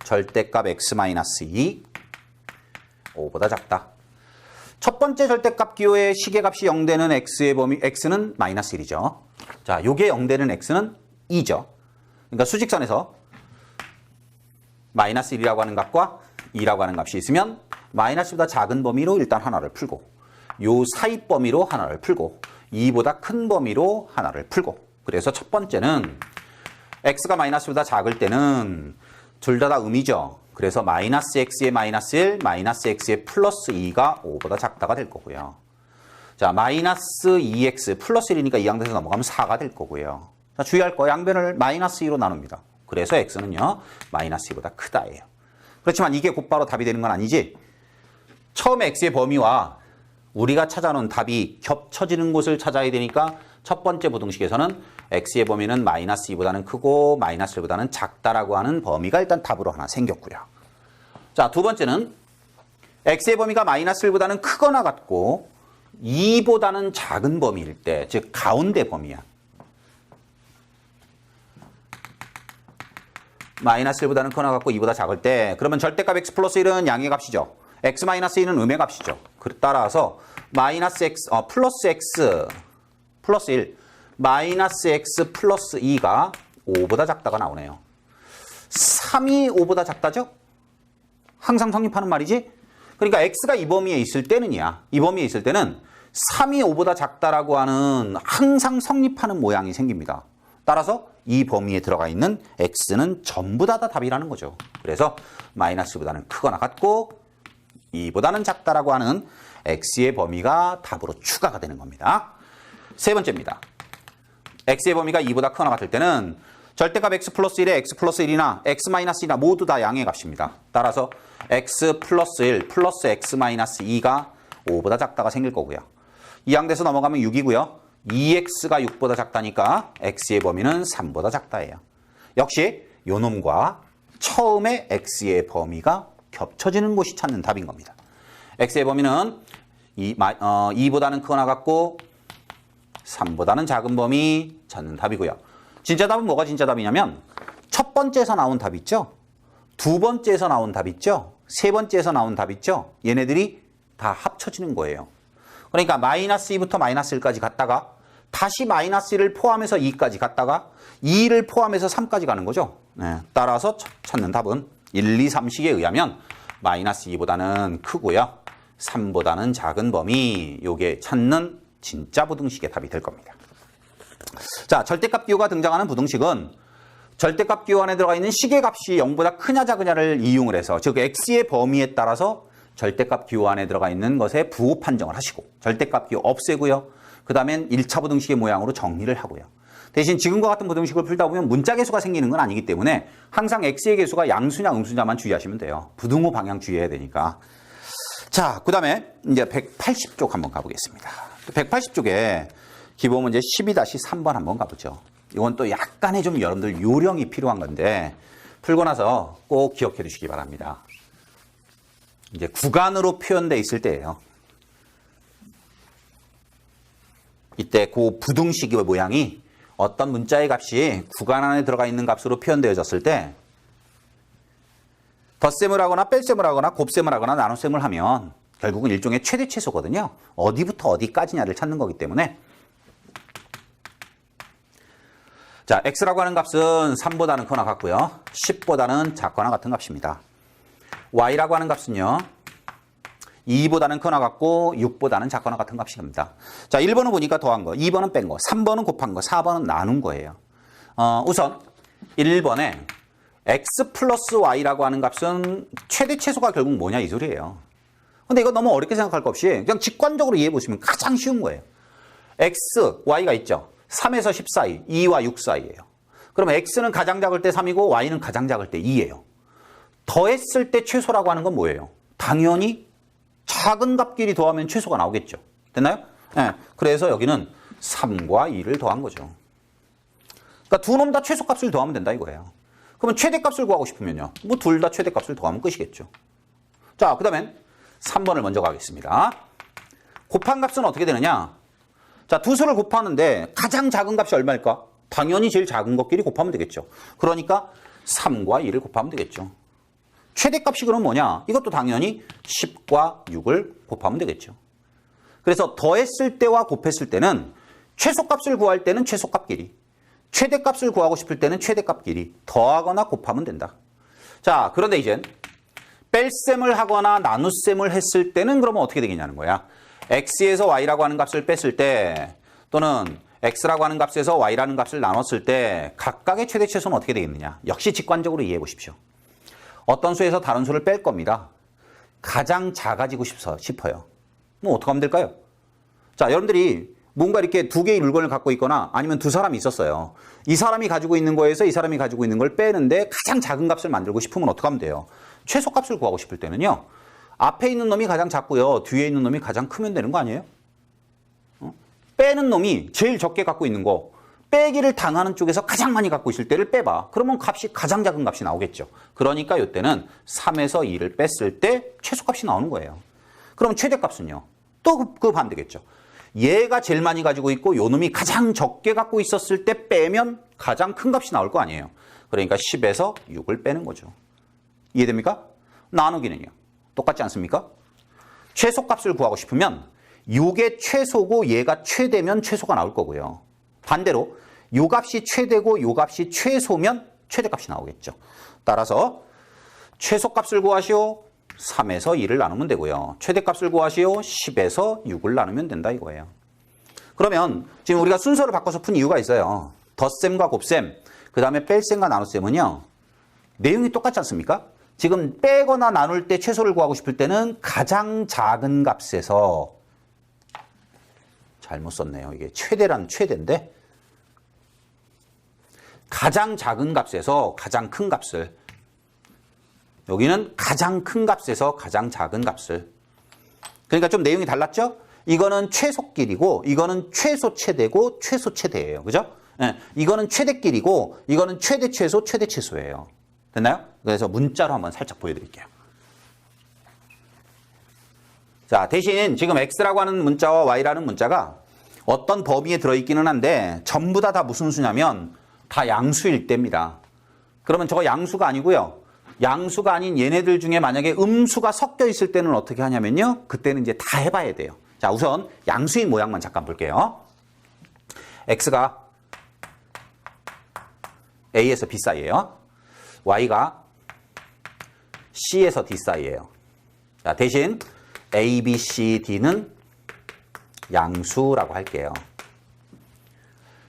절대값 x 마이너스 2, 5보다 작다. 첫 번째 절대값 기호의 시계값이 0되는 x의 범위, x는 마이너스 1이죠. 자, 요게 0되는 x는 2죠. 그러니까 수직선에서 마이너스 1이라고 하는 값과 2라고 하는 값이 있으면 마이너스보다 작은 범위로 일단 하나를 풀고, 요 사이 범위로 하나를 풀고, 2보다 큰 범위로 하나를 풀고. 그래서 첫 번째는 x가 마이너스보다 작을 때는 둘 다 음이죠. 그래서 마이너스 x의 마이너스 1, 마이너스 x의 플러스 2가 5보다 작다가 될 거고요. 자, 마이너스 2x 플러스 1이니까 이 양변에서 넘어가면 4가 될 거고요. 자, 주의할 거 양변을 마이너스 2로 나눕니다. 그래서 x는요 마이너스 2보다 크다예요. 그렇지만 이게 곧바로 답이 되는 건 아니지. 처음에 x의 범위와 우리가 찾아놓은 답이 겹쳐지는 곳을 찾아야 되니까 첫 번째 부등식에서는 x의 범위는 마이너스 2보다는 크고 마이너스 1보다는 작다라고 하는 범위가 일단 답으로 하나 생겼고요. 자, 두 번째는 x의 범위가 마이너스 1보다는 크거나 같고 2보다는 작은 범위일 때, 즉 가운데 범위야. 마이너스 1보다는 크거나 같고 2보다 작을 때, 그러면 절대값 x 플러스 1은 양의 값이죠. x 마이너스 2는 음의 값이죠. 따라서 마이너스 x, 플러스 x 플러스 1, 마이너스 x 플러스 2가 5보다 작다가 나오네요. 3이 5보다 작다죠? 항상 성립하는 말이지? 그러니까 x가 이 범위에 있을 때는이야. 이 범위에 있을 때는 3이 5보다 작다라고 하는 항상 성립하는 모양이 생깁니다. 따라서 이 범위에 들어가 있는 x는 전부 다 답이라는 거죠. 그래서 마이너스보다는 크거나 같고 2보다는 작다라고 하는 x의 범위가 답으로 추가가 되는 겁니다. 세 번째입니다. x의 범위가 2보다 크거나 같을 때는 절대값 x 플러스 1에 x 플러스 1이나 x 마이너스 2나 모두 다 양의 값입니다. 따라서 x 플러스 1 플러스 x 마이너스 2가 5보다 작다가 생길 거고요. 이 양대에서 넘어가면 6이고요. 2x가 6보다 작다니까 x의 범위는 3보다 작다예요. 역시 요 놈과 처음에 x의 범위가 겹쳐지는 곳이 찾는 답인 겁니다. x의 범위는 2보다는 크거나 같고 3보다는 작은 범위 찾는 답이고요. 진짜 답은 뭐가 진짜 답이냐면 첫 번째에서 나온 답 있죠? 두 번째에서 나온 답 있죠? 세 번째에서 나온 답 있죠? 얘네들이 다 합쳐지는 거예요. 그러니까 마이너스 2부터 마이너스 1까지 갔다가 다시 마이너스 1을 포함해서 2까지 갔다가 2를 포함해서 3까지 가는 거죠. 네, 따라서 찾는 답은 1, 2, 3식에 의하면 마이너스 2보다는 크고요. 3보다는 작은 범위, 요게 찾는 진짜 부등식의 답이 될 겁니다. 자, 절대값 기호가 등장하는 부등식은 절대값 기호 안에 들어가 있는 시계값이 0보다 크냐 작으냐를 이용을 해서, 즉 x의 범위에 따라서 절대값 기호 안에 들어가 있는 것에 부호 판정을 하시고 절대값 기호 없애고요. 그 다음엔 1차 부등식의 모양으로 정리를 하고요. 대신 지금과 같은 부등식을 풀다 보면 문자 계수가 생기는 건 아니기 때문에 항상 x의 계수가 양수냐 음수냐만 주의하시면 돼요. 부등호 방향 주의해야 되니까. 자, 그 다음에 이제 180쪽 한번 가보겠습니다. 180쪽에 기본 문제 12-3번 한번 가보죠. 이건 또 약간의 좀 여러분들 요령이 필요한 건데 풀고 나서 꼭 기억해 두시기 바랍니다. 이제 구간으로 표현되어 있을 때예요. 이때 그 부등식의 모양이 어떤 문자의 값이 구간 안에 들어가 있는 값으로 표현되어졌을 때 덧셈을 하거나 뺄셈을 하거나 곱셈을 하거나 나눗셈을 하면 결국은 일종의 최대 최소거든요. 어디부터 어디까지냐를 찾는 거기 때문에 자, x라고 하는 값은 3보다는 크거나 같고요. 10보다는 작거나 같은 값입니다. y라고 하는 값은요. 2보다는 크거나 같고 6보다는 작거나 같은 값입니다. 자, 1번은 보니까 더한 거, 2번은 뺀 거, 3번은 곱한 거, 4번은 나눈 거예요. 우선 1번에 x 플러스 y라고 하는 값은 최대 최소가 결국 뭐냐 이 소리예요. 근데 이거 너무 어렵게 생각할 거 없이 그냥 직관적으로 이해해 보시면 가장 쉬운 거예요. x, y가 있죠. 3에서 10 사이, 2와 6 사이예요. 그러면 x는 가장 작을 때 3이고 y는 가장 작을 때 2예요. 더했을 때 최소라고 하는 건 뭐예요? 당연히 작은 값끼리 더하면 최소가 나오겠죠. 됐나요? 네. 그래서 여기는 3과 2를 더한 거죠. 그러니까 두 놈 다 최소값을 더하면 된다 이거예요. 그러면 최대값을 구하고 싶으면요. 뭐 둘 다 최대값을 더하면 끝이겠죠. 자, 그 다음엔 3번을 먼저 가겠습니다. 곱한 값은 어떻게 되느냐? 자, 두 수를 곱하는데 가장 작은 값이 얼마일까? 당연히 제일 작은 것끼리 곱하면 되겠죠. 그러니까 3과 2를 곱하면 되겠죠. 최대값이 그럼 뭐냐? 이것도 당연히 10과 6을 곱하면 되겠죠. 그래서 더했을 때와 곱했을 때는 최소값을 구할 때는 최소값끼리, 최대값을 구하고 싶을 때는 최대값끼리 더하거나 곱하면 된다. 자, 그런데 이젠 뺄셈을 하거나 나눗셈을 했을 때는 그러면 어떻게 되겠냐는 거야. x에서 y라고 하는 값을 뺐을 때 또는 x라고 하는 값에서 y라는 값을 나눴을 때 각각의 최대 최소는 어떻게 되겠느냐. 역시 직관적으로 이해해 보십시오. 어떤 수에서 다른 수를 뺄 겁니다. 가장 작아지고 싶어요. 뭐 어떻게 하면 될까요? 자, 여러분들이 뭔가 이렇게 두 개의 물건을 갖고 있거나 아니면 두 사람이 있었어요. 이 사람이 가지고 있는 거에서 이 사람이 가지고 있는 걸 빼는데 가장 작은 값을 만들고 싶으면 어떻게 하면 돼요? 최소값을 구하고 싶을 때는요. 앞에 있는 놈이 가장 작고요. 뒤에 있는 놈이 가장 크면 되는 거 아니에요? 빼는 놈이 제일 적게 갖고 있는 거, 빼기를 당하는 쪽에서 가장 많이 갖고 있을 때를 빼봐. 그러면 값이 가장 작은 값이 나오겠죠. 그러니까 이때는 3에서 2를 뺐을 때 최소값이 나오는 거예요. 그럼 최대값은요. 또 그 반대겠죠. 얘가 제일 많이 가지고 있고 요 놈이 가장 적게 갖고 있었을 때 빼면 가장 큰 값이 나올 거 아니에요. 그러니까 10에서 6을 빼는 거죠. 이해됩니까? 나누기는요. 똑같지 않습니까? 최소값을 구하고 싶으면 요게 최소고 얘가 최대면 최소가 나올 거고요. 반대로 요 값이 최대고 요 값이 최소면 최대값이 나오겠죠. 따라서 최소값을 구하시오. 3에서 2를 나누면 되고요. 최대값을 구하시오. 10에서 6을 나누면 된다 이거예요. 그러면 지금 우리가 순서를 바꿔서 푼 이유가 있어요. 덧셈과 곱셈, 그 다음에 뺄셈과 나눗셈은요. 내용이 똑같지 않습니까? 지금 빼거나 나눌 때 최소를 구하고 싶을 때는 가장 작은 값에서 잘못 썼네요. 이게 최대란 최대인데 가장 작은 값에서 가장 큰 값을, 여기는 가장 큰 값에서 가장 작은 값을. 그러니까 좀 내용이 달랐죠? 이거는 최소끼리고 이거는 최소 최대고 최소 최대예요. 그죠? 네, 이거는 최대끼리고 이거는 최대 최소 최대 최소예요. 됐나요? 그래서 문자로 한번 살짝 보여드릴게요. 자, 대신 지금 x라고 하는 문자와 y라는 문자가 어떤 범위에 들어있기는 한데 전부 다 무슨 수냐면 다 양수일 때입니다. 그러면 저거 양수가 아니고요. 양수가 아닌 얘네들 중에 만약에 음수가 섞여 있을 때는 어떻게 하냐면요. 그때는 이제 다 해봐야 돼요. 자, 우선 양수인 모양만 잠깐 볼게요. x가 a에서 b 사이예요. y가 c에서 d 사이예요. 자, 대신 a, b, c, d는 양수라고 할게요.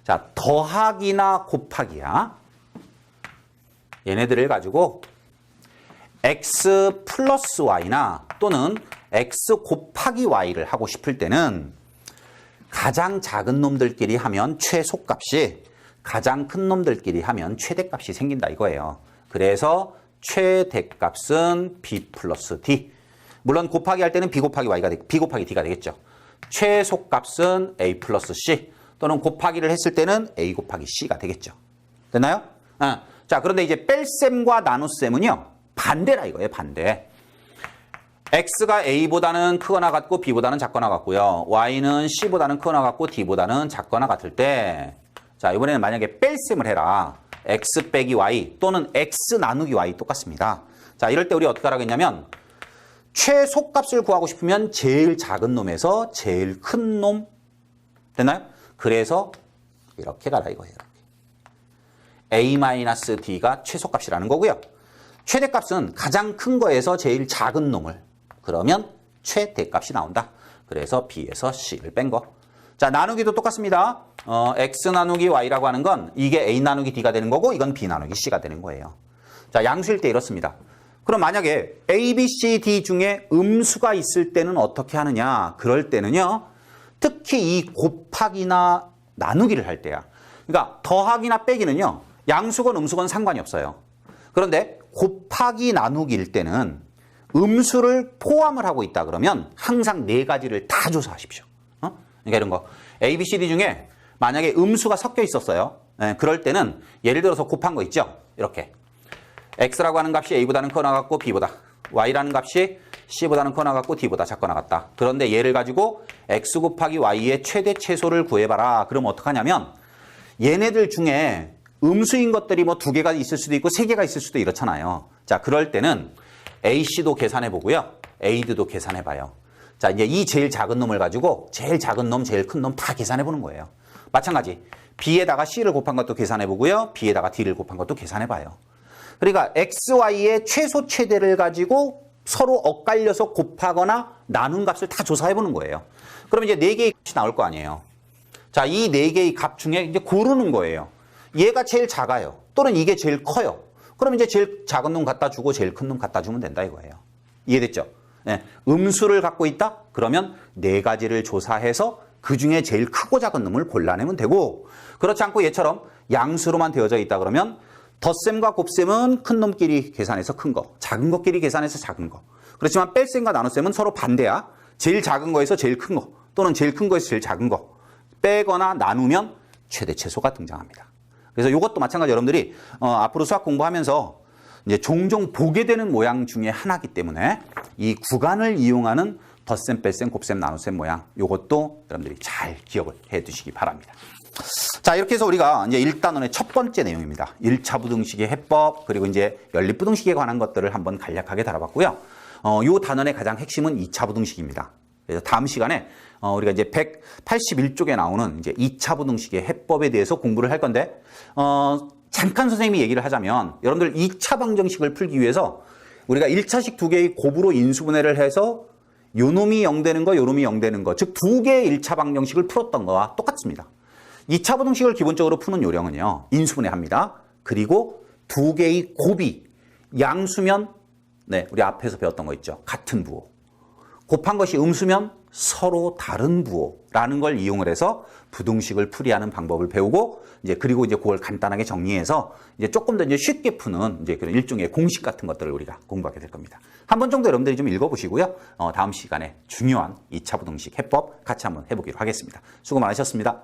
자, 더하기나 곱하기야. 얘네들을 가지고 x 플러스 y나 또는 x 곱하기 y를 하고 싶을 때는 가장 작은 놈들끼리 하면 최소값이, 가장 큰 놈들끼리 하면 최대값이 생긴다 이거예요. 그래서 최대값은 b 플러스 d. 물론 곱하기 할 때는 b 곱하기 y가 b 곱하기 d가 되겠죠. 최소값은 a 플러스 c 또는 곱하기를 했을 때는 a 곱하기 c가 되겠죠. 됐나요? 자, 그런데 이제 뺄셈과 나눗셈은요. 반대라 이거예요. 반대. x가 a보다는 크거나 같고 b보다는 작거나 같고요. y는 c보다는 크거나 같고 d보다는 작거나 같을 때, 자, 이번에는 만약에 뺄셈을 해라. x 빼기 y 또는 x 나누기 y 똑같습니다. 자, 이럴 때 우리 어떻게 하라고 했냐면 최소값을 구하고 싶으면 제일 작은 놈에서 제일 큰 놈 됐나요? 그래서 이렇게 가라 이거예요. a-d가 최소값이라는 거고요. 최대값은 가장 큰 거에서 제일 작은 놈을 그러면 최대값이 나온다. 그래서 b에서 c를 뺀 거. 자, 나누기도 똑같습니다. x 나누기 y라고 하는 건 이게 a 나누기 d가 되는 거고 이건 b 나누기 c가 되는 거예요. 자, 양수일 때 이렇습니다. 그럼 만약에 a, b, c, d 중에 음수가 있을 때는 어떻게 하느냐? 그럴 때는요. 특히 이 곱하기나 나누기를 할 때야. 그러니까 더하기나 빼기는요. 양수건 음수건 상관이 없어요. 그런데 곱하기 나누기일 때는 음수를 포함을 하고 있다 그러면 항상 네 가지를 다 조사하십시오. 그러니까 이런 거 A, B, C, D 중에 만약에 음수가 섞여 있었어요. 그럴 때는 예를 들어서 곱한 거 있죠. 이렇게 X라고 하는 값이 A보다는 크거나 같고 B보다, Y라는 값이 C보다는 크거나 같고 D보다 작거나 같다. 그런데 얘를 가지고 X 곱하기 Y의 최대 최소를 구해봐라. 그럼 어떡하냐면 얘네들 중에 음수인 것들이 뭐 2개가 있을 수도 있고 3개가 있을 수도 이렇잖아요. 자, 그럴 때는 AC도 계산해 보고요. AD도 계산해 봐요. 자, 이제 이 제일 작은 놈을 가지고 제일 작은 놈, 제일 큰 놈 다 계산해 보는 거예요. 마찬가지 B에다가 C를 곱한 것도 계산해 보고요. B에다가 D를 곱한 것도 계산해 봐요. 그러니까 X, Y의 최소 최대를 가지고 서로 엇갈려서 곱하거나 나눈 값을 다 조사해 보는 거예요. 그러면 이제 4개의 값이 나올 거 아니에요. 자, 이 4개의 값 중에 이제 고르는 거예요. 얘가 제일 작아요. 또는 이게 제일 커요. 그럼 이제 제일 작은 놈 갖다 주고 제일 큰 놈 갖다 주면 된다 이거예요. 이해됐죠? 네. 음수를 갖고 있다? 그러면 4가지를 조사해서 그 중에 제일 크고 작은 놈을 골라내면 되고, 그렇지 않고 얘처럼 양수로만 되어져 있다 그러면 덧셈과 곱셈은 큰 놈끼리 계산해서 큰 거, 작은 것끼리 계산해서 작은 거. 그렇지만 뺄셈과 나눗셈은 서로 반대야. 제일 작은 거에서 제일 큰 거, 또는 제일 큰 거에서 제일 작은 거 빼거나 나누면 최대 최소가 등장합니다. 그래서 이것도 마찬가지 여러분들이 앞으로 수학 공부하면서 이제 종종 보게 되는 모양 중에 하나이기 때문에 이 구간을 이용하는 덧셈, 뺄셈, 곱셈, 나눗셈 모양 이것도 여러분들이 잘 기억을 해 두시기 바랍니다. 자, 이렇게 해서 우리가 이제 1단원의 첫 번째 내용입니다. 1차 부등식의 해법, 그리고 이제 연립부등식에 관한 것들을 한번 간략하게 다뤄봤고요. 이 단원의 가장 핵심은 2차 부등식입니다. 그래서 다음 시간에 우리가 이제 181쪽에 나오는 이제 2차 부등식의 해법에 대해서 공부를 할 건데, 잠깐 선생님이 얘기를 하자면 여러분들 2차 방정식을 풀기 위해서 우리가 1차식 2개의 곱으로 인수분해를 해서 요 놈이 0 되는 거, 요 놈이 0 되는 거, 즉 2개의 1차 방정식을 풀었던 거와 똑같습니다. 2차 부등식을 기본적으로 푸는 요령은요, 인수분해 합니다. 그리고 2개의 곱이 양수면, 네, 우리 앞에서 배웠던 거 있죠. 같은 부호. 곱한 것이 음수면 서로 다른 부호라는 걸 이용을 해서 부등식을 풀이하는 방법을 배우고, 이제 그리고 이제 그걸 간단하게 정리해서 이제 조금 더 이제 쉽게 푸는 이제 그런 일종의 공식 같은 것들을 우리가 공부하게 될 겁니다. 한 번 정도 여러분들이 좀 읽어보시고요. 다음 시간에 중요한 2차 부등식 해법 같이 한번 해보기로 하겠습니다. 수고 많으셨습니다.